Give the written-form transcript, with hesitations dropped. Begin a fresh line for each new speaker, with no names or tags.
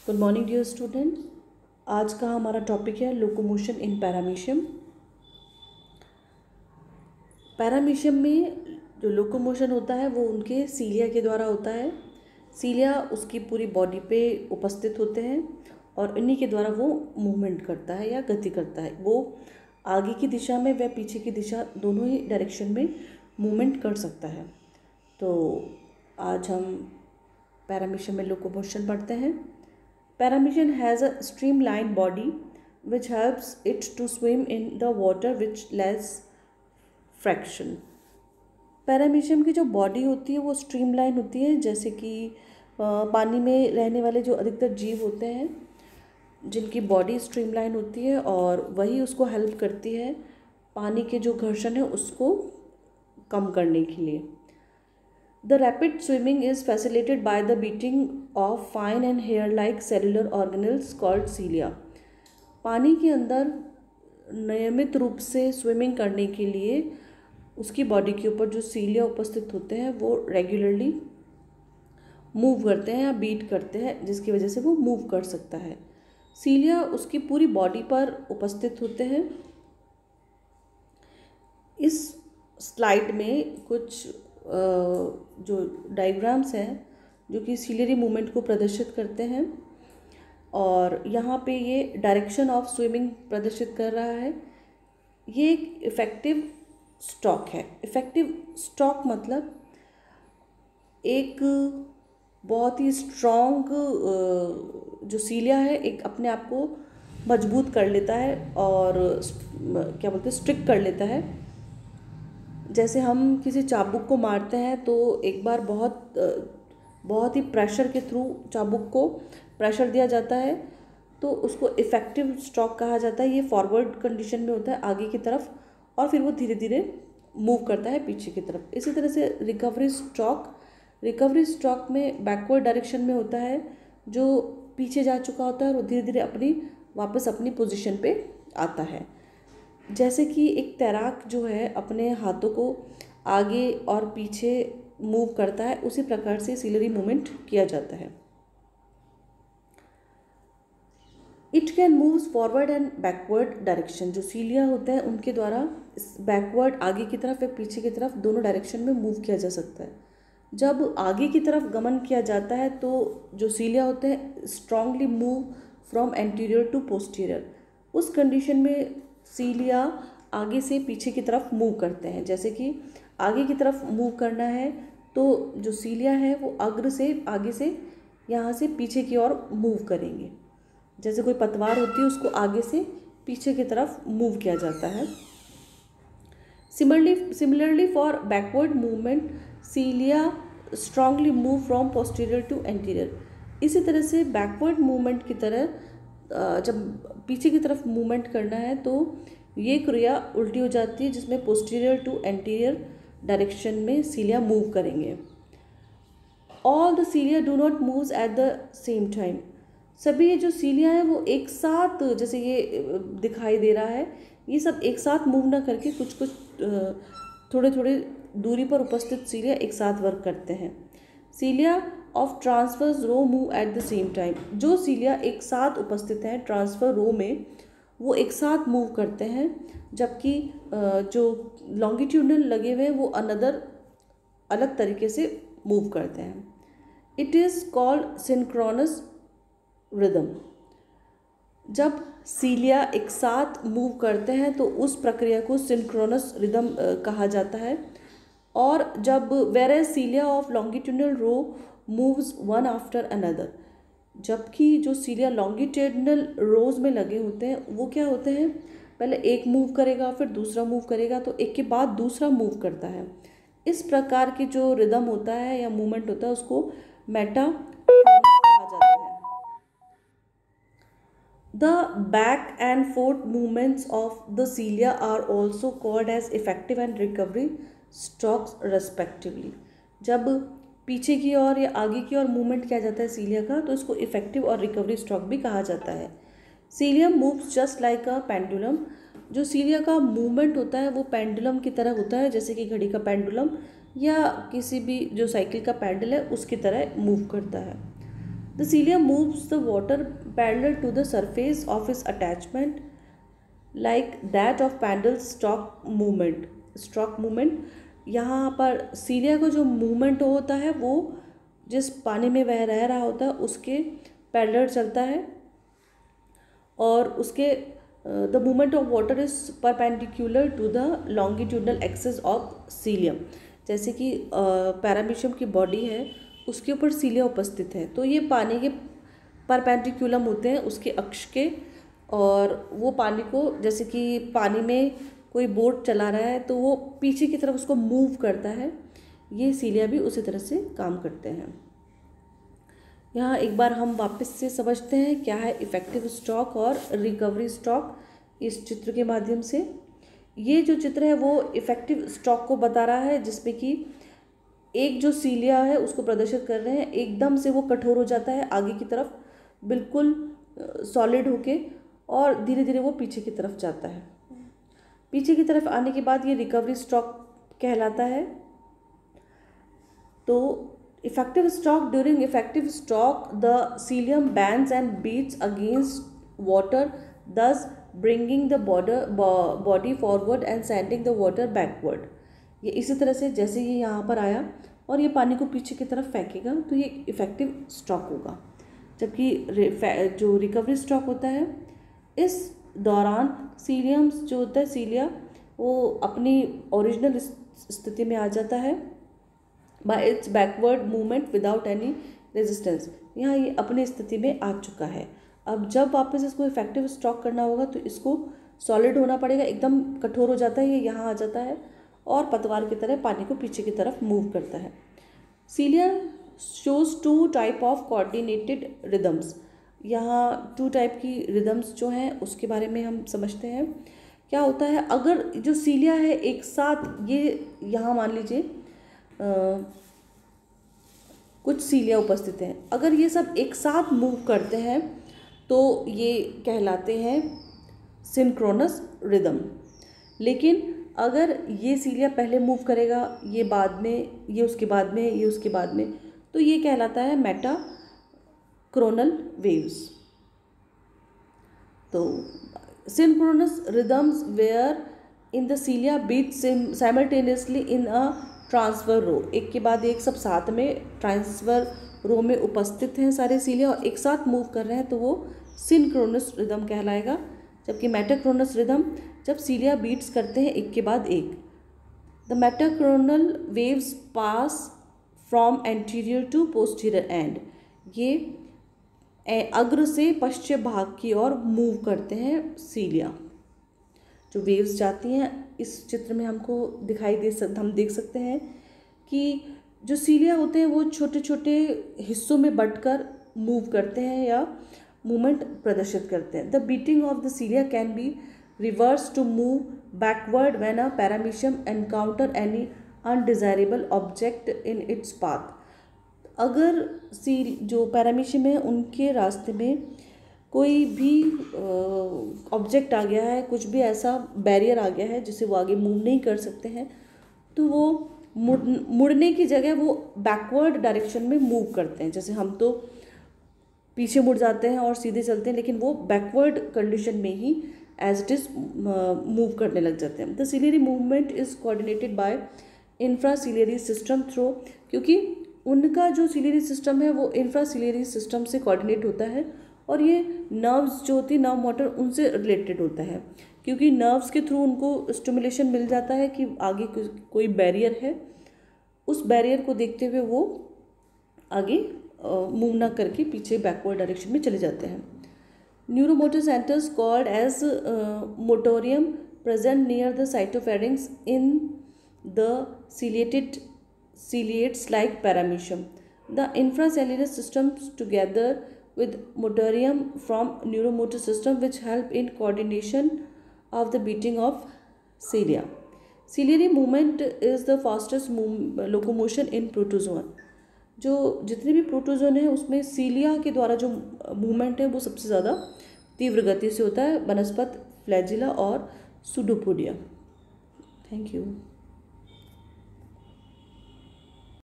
Good morning dear student. आज का हमारा टॉपिक है लोकोमोशन इन पैरामीशियम। पैरामीशियम में जो लोकोमोशन होता है वो उनके सीलिया के द्वारा होता है। सीलिया उसकी पूरी बॉडी पे उपस्थित होते हैं और इन्हीं के द्वारा वो मूवमेंट करता है या गति करता है। वो आगे की दिशा में व पीछे की दिशा दोनों ही डायरेक्शन में मूवमेंट कर सकता है। तो आज हम पैरामीशियम में लोकोमोशन पढ़ते हैं। Paramecium has a streamlined body which helps it to swim in the water with less friction. Paramecium की जो बॉडी होती है वो स्ट्रीमलाइन होती है, जैसे कि पानी में रहने वाले जो अधिकतर जीव होते हैं जिनकी बॉडी स्ट्रीमलाइन होती है और वही उसको हेल्प करती है पानी के जो घर्षण है उसको कम करने के लिए। The rapid swimming is facilitated by the beating of fine and hair-like cellular organelles called cilia. पानी के अंदर नियमित रूप से स्विमिंग करने के लिए उसकी बॉडी के ऊपर जो सीलिया उपस्थित होते हैं वो रेगुलरली मूव करते हैं या बीट करते हैं, जिसकी वजह से वो मूव कर सकता है। सीलिया उसकी पूरी बॉडी पर उपस्थित होते हैं। इस स्लाइड में कुछ जो डायग्राम्स हैं जो कि सीलियरी मूवमेंट को प्रदर्शित करते हैं और यहाँ पे ये डायरेक्शन ऑफ स्विमिंग प्रदर्शित कर रहा है। ये एक इफ़ेक्टिव स्ट्रोक है। इफ़ेक्टिव स्ट्रोक मतलब एक बहुत ही स्ट्रॉन्ग जो सीलिया है एक अपने आप को मजबूत कर लेता है और क्या बोलते हैं स्ट्रिक्ट कर लेता है। जैसे हम किसी चाबुक को मारते हैं तो एक बार बहुत ही प्रेशर के थ्रू चाबुक को प्रेशर दिया जाता है तो उसको इफ़ेक्टिव स्ट्रोक कहा जाता है। ये फॉरवर्ड कंडीशन में होता है आगे की तरफ और फिर वो धीरे धीरे मूव करता है पीछे की तरफ। इसी तरह से रिकवरी स्ट्रोक में बैकवर्ड डायरेक्शन में होता है, जो पीछे जा चुका होता है और वो धीरे धीरे वापस अपनी पोजीशन पे आता है। जैसे कि एक तैराक जो है अपने हाथों को आगे और पीछे मूव करता है, उसी प्रकार से सीलियरी मूवमेंट किया जाता है। It can move forward and backward direction. जो सीलिया होते हैं उनके द्वारा बैकवर्ड आगे की तरफ या पीछे की तरफ दोनों डायरेक्शन में मूव किया जा सकता है। जब आगे की तरफ गमन किया जाता है तो जो सीलिया होते हैं strongly move from anterior to posterior. उस कंडीशन में सीलिया आगे से पीछे की तरफ मूव करते हैं। जैसे कि आगे की तरफ मूव करना है तो जो सीलिया है वो अग्र से आगे से यहाँ से पीछे की ओर मूव करेंगे। जैसे कोई पतवार होती है उसको आगे से पीछे की तरफ मूव किया जाता है। Similarly for backward movement cilia strongly move from posterior to anterior. इसी तरह से बैकवर्ड मूवमेंट की तरह जब पीछे की तरफ मूवमेंट करना है तो ये क्रिया उल्टी हो जाती है, जिसमें पोस्टीरियर टू एंटीरियर डायरेक्शन में सीलिया मूव करेंगे। All the cilia do not moves at the same time. सभी ये जो सीलिया है वो एक साथ, जैसे ये दिखाई दे रहा है, ये सब एक साथ मूव ना करके कुछ थोड़े थोड़े दूरी पर उपस्थित सीलिया एक साथ वर्क करते हैं। Cilia of transverse row move at the same time. जो सीलिया एक साथ उपस्थित हैं ट्रांसफर रो में वो एक साथ मूव करते हैं, जबकि जो लॉन्गिट्यूडनल लगे हुए हैं वो अलग तरीके से मूव करते हैं। It is called synchronous rhythm. जब सीलिया एक साथ मूव करते हैं तो उस प्रक्रिया को सिंक्रोनस रिदम कहा जाता है। और जब whereas cilia of longitudinal row moves one after another, जबकि जो सीलिया लॉन्गिट्यूडनल रोज में लगे होते हैं वो क्या होते हैं, पहले एक मूव करेगा फिर दूसरा मूव करेगा तो एक के बाद दूसरा मूव करता है। इस प्रकार की जो रिदम होता है या मूवमेंट होता है उसको मेटाफोनिक कहा जाता है। The back and forth movements of the cilia are also called as effective and recovery strokes respectively. जब पीछे की ओर या आगे की ओर मूवमेंट किया जाता है सीलिया का तो इसको इफेक्टिव और रिकवरी स्ट्रोक भी कहा जाता है। Cilia moves just like a pendulum. जो सीलिया का मूवमेंट होता है वो पेंडुलम की तरह होता है, जैसे कि घड़ी का पेंडुलम या किसी भी जो साइकिल का पैडल है उसकी तरह मूव करता है। The cilia moves the water parallel to the surface of its attachment like that of paddle stroke movement. यहाँ पर सीलिया का जो मूवमेंट होता है वो जिस पानी में वह रह रहा होता है उसके पैरेलल चलता है, और उसके the movement of water is perpendicular to the longitudinal axis of cilium. जैसे कि पैरामीशियम की बॉडी है उसके ऊपर सीलिया उपस्थित है, तो ये पानी के परपेंडिकुलम होते हैं उसके अक्ष के, और वो पानी को, जैसे कि पानी में कोई बोट चला रहा है तो वो पीछे की तरफ उसको मूव करता है, ये सीलिया भी उसी तरह से काम करते हैं। यहाँ एक बार हम वापस से समझते हैं क्या है इफ़ेक्टिव स्ट्रोक और रिकवरी स्ट्रोक इस चित्र के माध्यम से। ये जो चित्र है वो इफ़ेक्टिव स्ट्रोक को बता रहा है, जिसमें कि एक जो सीलिया है उसको प्रदर्शित कर रहे हैं, एकदम से वो कठोर हो जाता है आगे की तरफ बिल्कुल सॉलिड होके, और धीरे धीरे वो पीछे की तरफ जाता है। पीछे की तरफ आने के बाद ये रिकवरी स्ट्रोक कहलाता है। तो effective stroke, during effective stroke the cilium bends and beats against water, thus bringing the body forward and sending the water backward. ये इसी तरह से जैसे ये यहाँ पर आया और ये पानी को पीछे की तरफ फेंकेगा तो ये इफेक्टिव स्ट्रोक होगा। जबकि जो रिकवरी स्ट्रोक होता है, इस दौरान सीलियम जो होता है सीलिया वो अपनी ओरिजिनल स्थिति में आ जाता है bye it's backward movement without any resistance. यहाँ ये अपनी स्थिति में आ चुका है। अब जब वापस इसको इफेक्टिव स्ट्रोक करना होगा तो इसको सॉलिड होना पड़ेगा, एकदम कठोर हो जाता है, ये यहाँ आ जाता है और पतवार की तरह पानी को पीछे की तरफ मूव करता है। Cilia shows two type of coordinated rhythms. यहाँ 2 टाइप की रिदम्स जो हैं उसके बारे में हम समझते हैं। क्या होता है, अगर जो सीलिया है एक साथ, ये यहाँ मान लीजिए कुछ सीलिया उपस्थित हैं, अगर ये सब एक साथ मूव करते हैं तो ये कहलाते हैं सिंक्रोनस रिदम। लेकिन अगर ये सीलिया पहले मूव करेगा, ये बाद में, ये उसके बाद में, ये उसके बाद में, तो ये कहलाता है मेटाक्रोनल वेव्स। तो synchronous rhythms wherein the cilia beat simultaneously in a transverse row. एक के बाद एक सब साथ में ट्रांसफर रो में उपस्थित हैं सारे सीलिया और एक साथ मूव कर रहे हैं, तो वो सिंक्रोनस रिदम कहलाएगा। जबकि मेटाक्रोनस रिदम जब सीलिया बीट्स करते हैं एक के बाद एक। The metachronal waves pass from anterior to posterior end. ये अग्र से पश्चिम भाग की ओर मूव करते हैं सीलिया। जो वेव्स जाती हैं इस चित्र में हमको हम देख सकते हैं कि जो सीलिया होते हैं वो छोटे छोटे हिस्सों में बंटकर मूव करते हैं या मूवमेंट प्रदर्शित करते हैं। The beating of the cilia can be reverse to move backward when a paramecium encounter any undesirable object in its path. अगर जो पैरामीशियम है उनके रास्ते में कोई भी ऑब्जेक्ट आ गया है, कुछ भी ऐसा बैरियर आ गया है जिसे वो आगे मूव नहीं कर सकते हैं, तो वो मुड़ने की जगह वो बैकवर्ड डायरेक्शन में मूव करते हैं। जैसे हम तो पीछे मुड़ जाते हैं और सीधे चलते हैं, लेकिन वो बैकवर्ड कंडीशन में ही एज इट इज़ मूव करने लग जाते हैं। The ciliary movement is coordinated by infraciliary system through, क्योंकि उनका जो सीलियरी सिस्टम है वो इंफ्रासीलियरी सिस्टम से कोऑर्डिनेट होता है, और ये नर्व्स जो होती है, नर्व मोटर, उनसे रिलेटेड होता है, क्योंकि नर्व्स के थ्रू उनको स्टिमुलेशन मिल जाता है कि आगे कोई बैरियर है, उस बैरियर को देखते हुए वो आगे मूव ना करके पीछे बैकवर्ड डायरेक्शन में चले जाते हैं। Neuromotor centres called as motorium present near the cytopharynx in the ciliates like paramecium. The infracellular systems together with motorium from neuromotor system which help in coordination of the beating of cilia. Ciliary movement is the fastest locomotion in protozoan. जो जितने भी protozoan है उसमें सीलिया के द्वारा जो movement है वो सबसे ज़्यादा तीव्र गति से होता है, वनस्पत, फ्लैजिला और सुडोपोडिया। Thank you.